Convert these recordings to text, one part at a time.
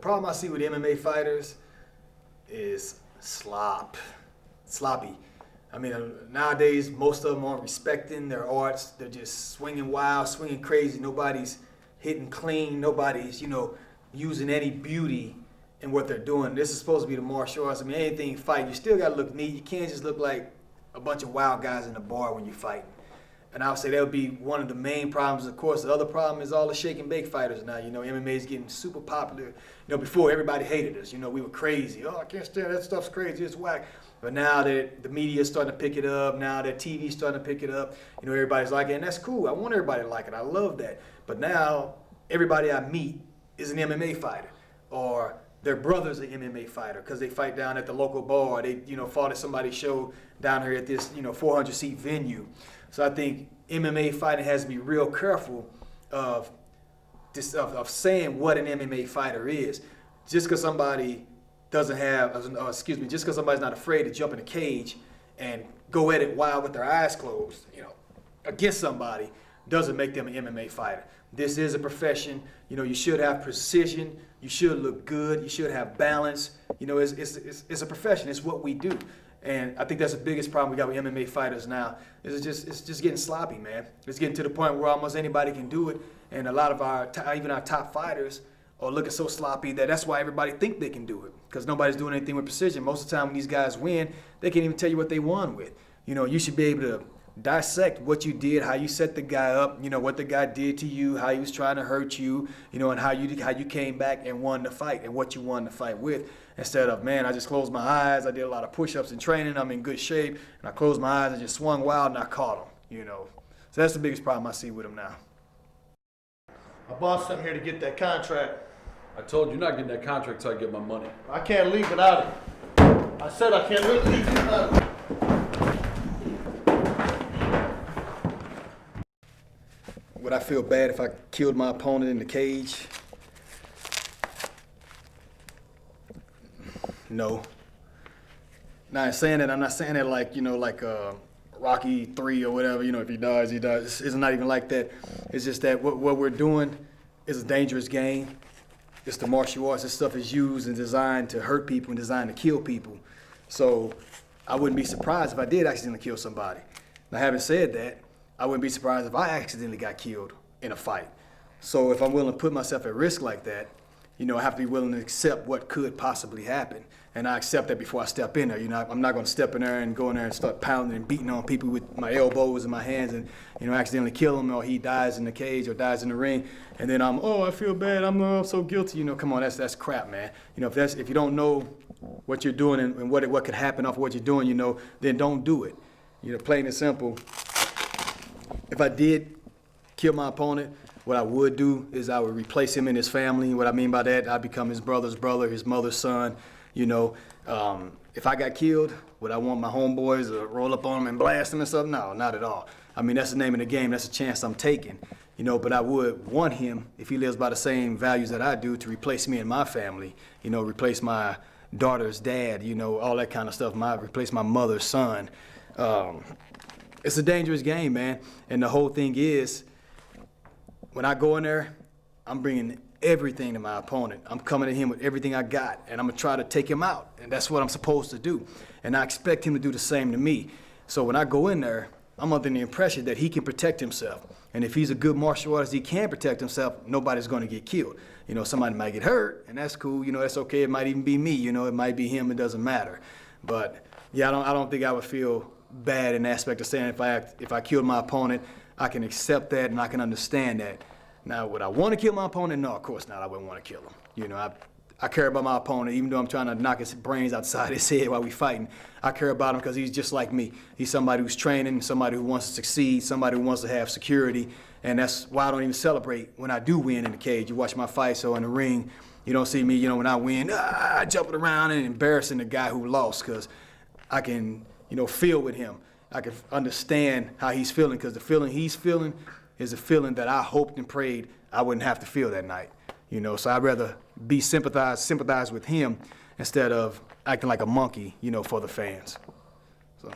problem I see with MMA fighters is sloppy. I mean, nowadays, most of them aren't respecting their arts. They're just swinging wild, swinging crazy. Nobody's hitting clean. Nobody's, using any beauty in what they're doing. This is supposed to be the martial arts. I mean, anything fight, you still got to look neat. You can't just look like a bunch of wild guys in a bar when you're fighting. And I would say that would be one of the main problems. Of course, the other problem is all the shake and bake fighters now. MMA is getting super popular. Before everybody hated us. We were crazy. Oh, I can't stand that stuff's crazy. It's whack. But now that the media is starting to pick it up, now that TV's starting to pick it up, everybody's like it, and that's cool. I want everybody to like it. I love that. But now everybody I meet is an MMA fighter, or their brother's an MMA fighter because they fight down at the local bar. They, fought at somebody's show down here at this, 400-seat venue. So I think MMA fighting has to be real careful of saying what an MMA fighter is. Just because somebody doesn't have, just because somebody's not afraid to jump in a cage and go at it wild with their eyes closed, against somebody, doesn't make them an MMA fighter. This is a profession. You should have precision. You should look good. You should have balance. It's a profession. It's what we do. And I think that's the biggest problem we got with MMA fighters now. It's just getting sloppy, man. It's getting to the point where almost anybody can do it. And a lot of even our top fighters are looking so sloppy that's why everybody think they can do it, because nobody's doing anything with precision. Most of the time when these guys win, they can't even tell you what they won with. You should be able to dissect what you did, how you set the guy up, what the guy did to you, how he was trying to hurt you, and how you came back and won the fight and what you won the fight with. Instead of, man, I just closed my eyes, I did a lot of push-ups in training, I'm in good shape, and I closed my eyes and just swung wild and I caught him, So that's the biggest problem I see with him now. My boss sent me here to get that contract. I told you you're not getting that contract until I get my money. I can't leave without it. I said I can't leave without it. Would I feel bad if I killed my opponent in the cage? No. Now, I'm not saying that like Rocky 3 or whatever, if he dies, he dies. It's not even like that. It's just that what we're doing is a dangerous game. It's the martial arts. This stuff is used and designed to hurt people and designed to kill people. So I wouldn't be surprised if I did accidentally kill somebody. Now, having said that, I wouldn't be surprised if I accidentally got killed in a fight. So if I'm willing to put myself at risk like that, I have to be willing to accept what could possibly happen. And I accept that before I step in there. I'm not going to step in there and go in there and start pounding and beating on people with my elbows and my hands and, accidentally kill him, or he dies in the cage or dies in the ring. And then I feel bad. I'm so guilty. Come on, that's crap, man. If you don't know what you're doing and what could happen off what you're doing, then don't do it. Plain and simple. If I did kill my opponent, what I would do is I would replace him in his family. What I mean by that, I'd become his brother's brother, his mother's son. If I got killed, would I want my homeboys to roll up on him and blast him and stuff? No, not at all. I mean, that's the name of the game. That's a chance I'm taking. But I would want him, if he lives by the same values that I do, to replace me and my family. Replace my daughter's dad, all that kind of stuff. Replace my mother's son. It's a dangerous game, man. And the whole thing is, when I go in there, I'm bringing everything to my opponent. I'm coming at him with everything I got, and I'm gonna try to take him out. And that's what I'm supposed to do. And I expect him to do the same to me. So when I go in there, I'm under the impression that he can protect himself. And if he's a good martial artist, he can protect himself, nobody's gonna get killed. Somebody might get hurt, and that's cool. That's okay. It might even be me. It might be him. It doesn't matter. But yeah, I don't think I would feel bad in the aspect of saying if I killed my opponent, I can accept that and I can understand that. Now, would I want to kill my opponent? No, of course not. I wouldn't want to kill him. I care about my opponent, even though I'm trying to knock his brains outside his head while we fighting. I care about him because he's just like me. He's somebody who's training, somebody who wants to succeed, somebody who wants to have security, and that's why I don't even celebrate when I do win in the cage. You watch my fight, so in the ring, you don't see me, when I win, jumping around and embarrassing the guy who lost, because I can, feel with him. I can understand how he's feeling, because the feeling he's feeling is a feeling that I hoped and prayed I wouldn't have to feel that night. So I'd rather be sympathize with him instead of acting like a monkey, for the fans. So.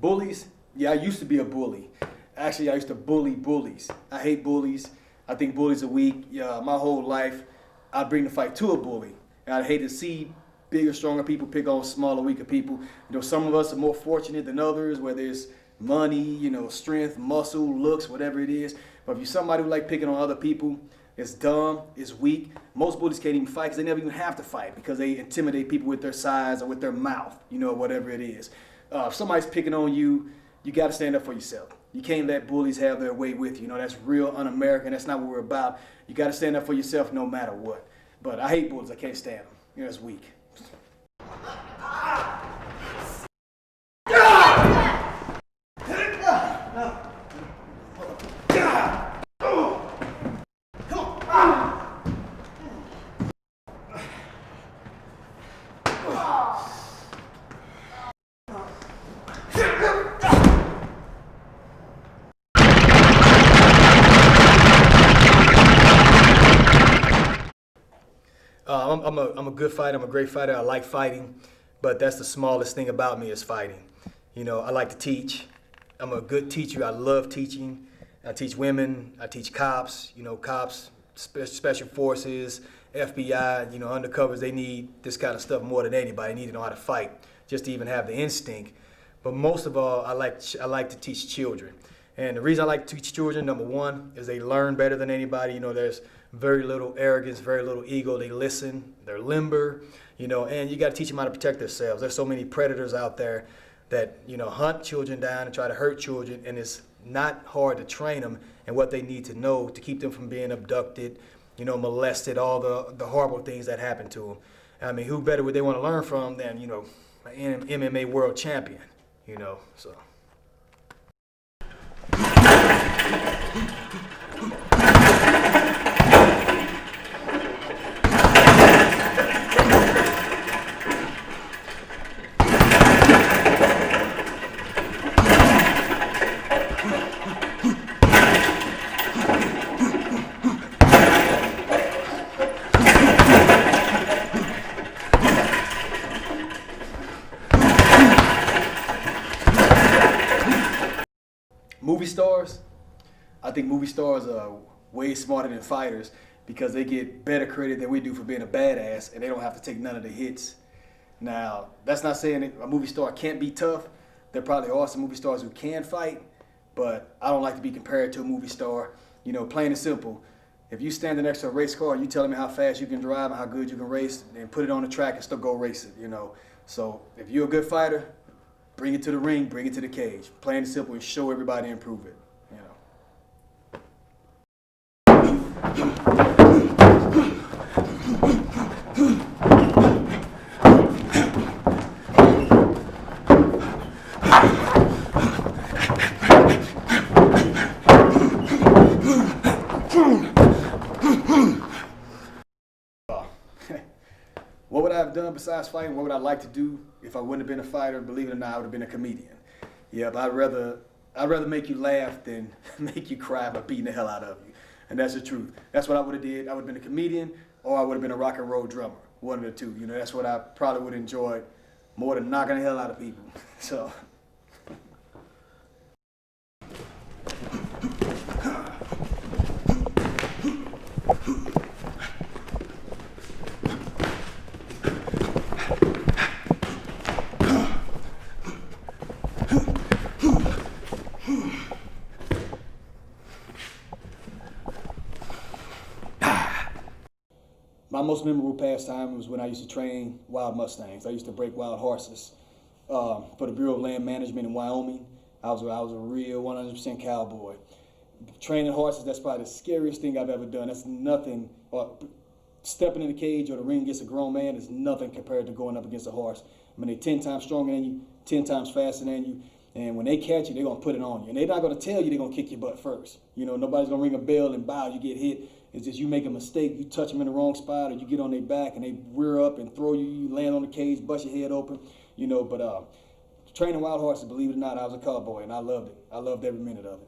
Bullies? Yeah, I used to be a bully. Actually, I used to bully bullies. I hate bullies. I think bullies are weak. Yeah, my whole life, I'd bring the fight to a bully. And I'd hate to see bigger, stronger people pick on smaller, weaker people. You know, some of us are more fortunate than others, whether it's money, you know, strength, muscle, looks, whatever it is. But if you're somebody who like picking on other people, it's dumb, it's weak. Most bullies can't even fight because they never even have to fight because they intimidate people with their size or with their mouth, you know, whatever it is. If somebody's picking on you, you got to stand up for yourself. You can't let bullies have their way with you. You know, that's real un-American. That's not what we're about. You got to stand up for yourself no matter what. But I hate bullies. I can't stand them. You know, it's weak. I'm a good fighter. I'm a great fighter. I like fighting, but that's the smallest thing about me is fighting. You know, I like to teach. I'm a good teacher. I love teaching. I teach women. I teach cops. You know, cops, special forces, FBI. You know, undercovers. They need this kind of stuff more than anybody. They need to know how to fight, just to even have the instinct. But most of all, I like to teach children. And the reason I like to teach children, number one, is they learn better than anybody. You know, there's very little arrogance, very little ego. They listen, they're limber, you know, and you got to teach them how to protect themselves. There's so many predators out there that, you know, hunt children down and try to hurt children, and it's not hard to train them and what they need to know to keep them from being abducted, you know, molested, all the horrible things that happen to them. I mean, who better would they want to learn from than, you know, an MMA world champion, you know, so. Movie stars, I think movie stars are way smarter than fighters because they get better credit than we do for being a badass, and they don't have to take none of the hits. Now, that's not saying a movie star can't be tough. There probably are some movie stars who can fight, but I don't like to be compared to a movie star. You know, plain and simple. If you standing next to a race car and you telling me how fast you can drive and how good you can race, then put it on the track and still go race it, you know. So if you're a good fighter, bring it to the ring, bring it to the cage. Plain and simple, and show everybody and prove it, you know. What would I have done besides fighting? What would I like to do if I wouldn't have been a fighter? Believe it or not, I would have been a comedian. Yeah, but I'd rather make you laugh than make you cry by beating the hell out of you. And that's the truth. That's what I would have did. I would have been a comedian, or I would have been a rock and roll drummer. One of the two. You know, that's what I probably would have enjoyed more than knocking the hell out of people. So. My most memorable pastime was when I used to train wild Mustangs. I used to break wild horses for the Bureau of Land Management in Wyoming. I was a real 100% cowboy. Training horses, that's probably the scariest thing I've ever done. That's nothing. Stepping in the cage or the ring against a grown man is nothing compared to going up against a horse. I mean, they're 10 times stronger than you, 10 times faster than you. And when they catch you, they're going to put it on you. And they're not going to tell you they're going to kick your butt first. You know, nobody's going to ring a bell and bow, you get hit. It's just you make a mistake, you touch them in the wrong spot, or you get on their back and they rear up and throw you, you land on the cage, bust your head open, you know. But training wild horses, believe it or not, I was a cowboy and I loved it. I loved every minute of it.